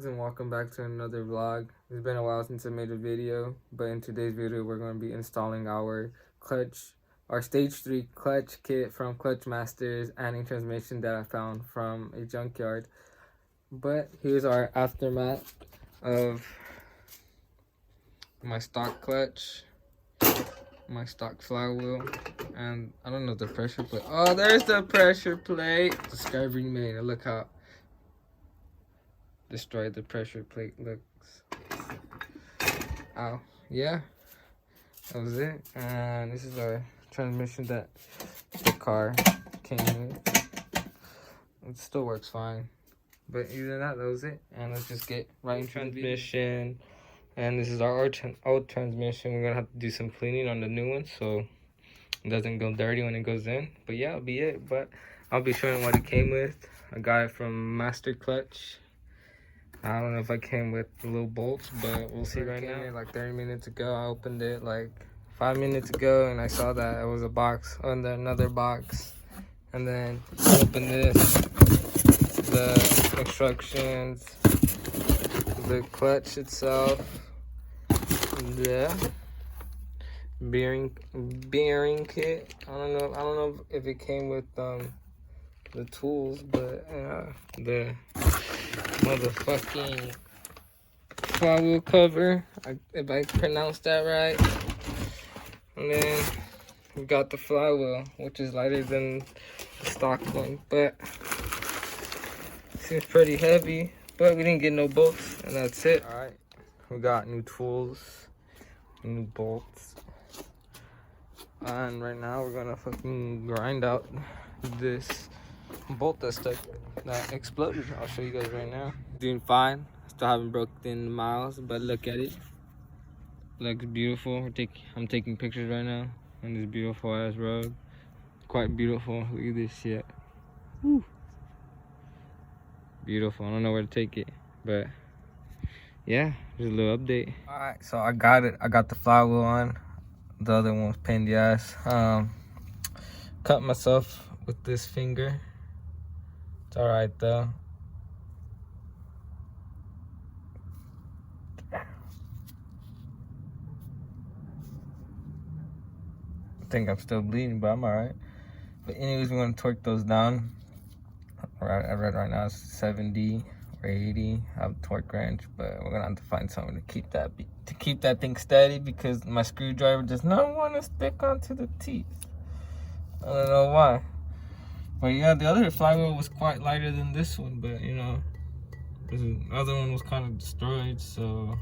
And welcome back to another vlog. It's been a while since I made a video, but in today's video we're going to be installing our stage 3 clutch kit from Clutch Masters and a transmission that I found from a junkyard. But here's our aftermath of my stock clutch, my stock flywheel, and I don't know the pressure plate. Oh, there's the pressure plate. The sky remade it. Look how destroyed the pressure plate looks. Ow. Yeah, that was it. And this is our transmission that the car came with. It still works fine. But either that was it. And let's just get right into transmission. And this is our old transmission. We're gonna have to do some cleaning on the new one so it doesn't go dirty when it goes in. But yeah, that'll be it. But I'll be showing what it came with. I got it from Master Clutch. I don't know if I came with the little bolts, but we'll see right now. Like 30 minutes ago, I opened it like 5 minutes ago, and I saw that it was a box under another box. And then I opened this, the instructions, the clutch itself, yeah, bearing kit. I don't know if it came with the tools, but the motherfucking flywheel cover, if I pronounced that right. And then we got the flywheel, which is lighter than the stock one, but seems pretty heavy. But we didn't get no bolts, and that's it. All right, we got new tools, new bolts, and right now we're gonna fucking grind out this bolt that exploded. I'll show you guys right now. Doing fine. Still haven't broken miles, but look at it. Looks beautiful. I'm taking pictures right now on this beautiful ass road. Quite beautiful. Look at this shit. Woo. Beautiful. I don't know where to take it, but yeah, just a little update. All right, so I got it. I got the flywheel on. The other one was pain in the ass. Cut myself with this finger. It's all right though. I think I'm still bleeding, but I'm all right. But anyways, we're gonna torque those down. I read right now it's 70 or 80. I have a torque wrench, but we're gonna have to find something to keep that thing steady because my screwdriver does not want to stick onto the teeth. I don't know why. But yeah, the other flywheel was quite lighter than this one, but you know, the other one was kind of destroyed, so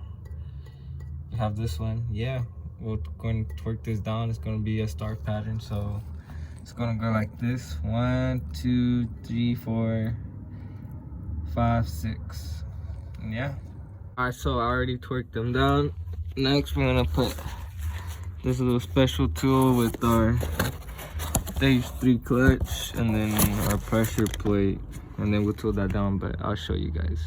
we have this one. Yeah, we're going to torque this down. It's going to be a star pattern, so it's going to go like this: 1 2 3 4 5 6. Yeah. All right, so I already torqued them down. Next we're going to put this little special tool with our stage 3 clutch and then our pressure plate, and then we'll tool that down, but I'll show you guys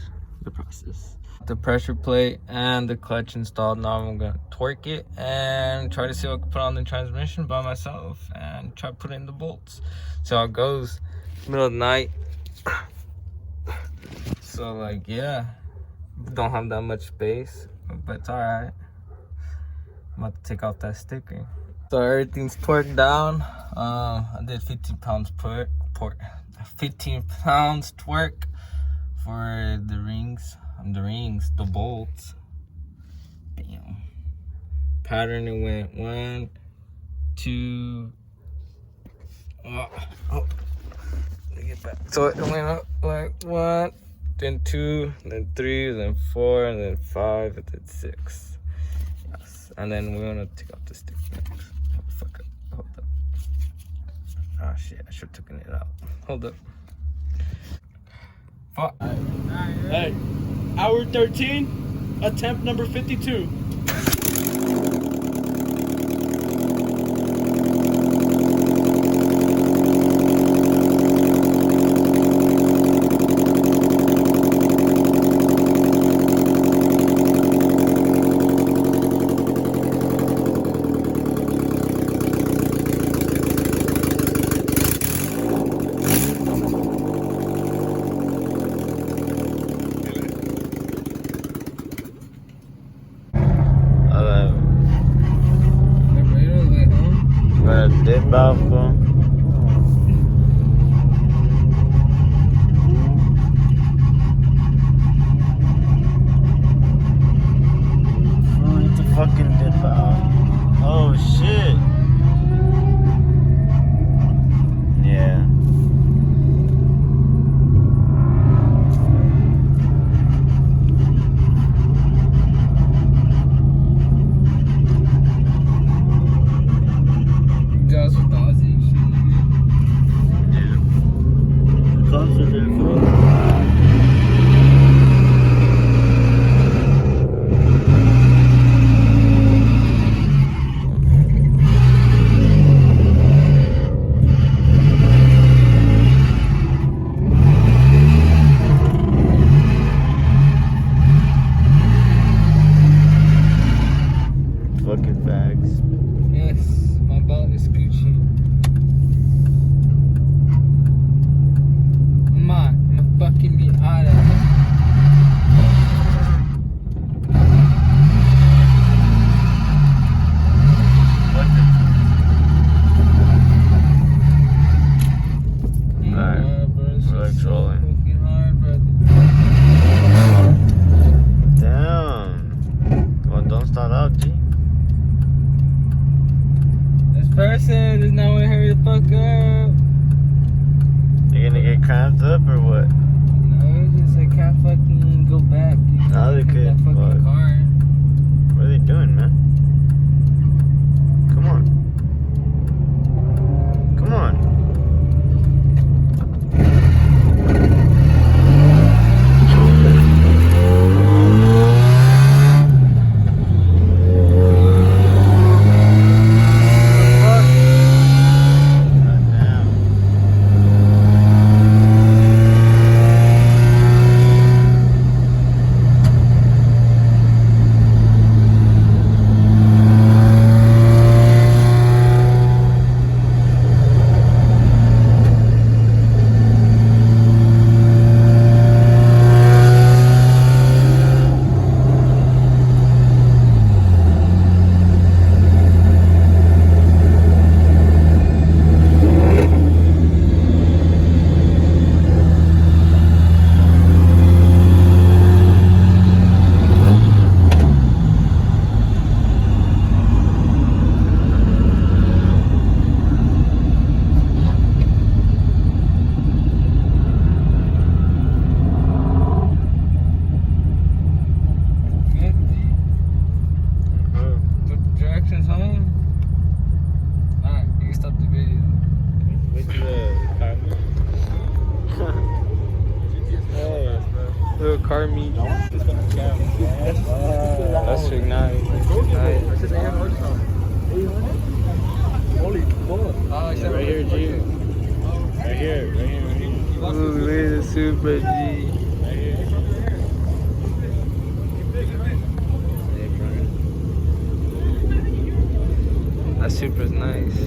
the process. The pressure plate and the clutch installed. Now I'm gonna torque it and try to see what I can put on the transmission by myself and try to put in the bolts. So how it goes. Middle of the night. So like, yeah, don't have that much space, but it's all right. I'm about to take off that sticker. So everything's torqued down. I did 15 pounds 15 pounds torque for the rings. The bolts. Bam. Pattern, it went 1 2. Let me get back. So it went up like 1, then 2, then 3, then 4, and then 5, and then 6. Yes. And then we're gonna take off the stick next. Oh, fuck up. Hold up. Oh shit, I should have taken it out. Hold up. Fuck. Hey, hour 13, attempt number 52. trabajo. We need to fucking dip out. Oh shit. Yeah. Just with Ozzy and shit. Yeah. The cops are there, fool. Fucking bags. Yes, my belt is Gucci. I'm a fucking Miata. Alright, we're like trolling. Fucking hard, brother. Damn. Well, don't start out, G. This person does not want to hurry the fuck up. You gonna get cramped up or what? No, just I can't fucking go back. Dude. No, they could, That fucking but- car. What are they doing, man? Come on. Come on. Directions home. Alright, you can stop the video. Wait till the car meet. Hey, little car meet. That's sick, nice. Holy fuck. Oh, except Right here, G. Right here, right here, right here. Ooh, look at the Supra G. Right here. That Supra's nice.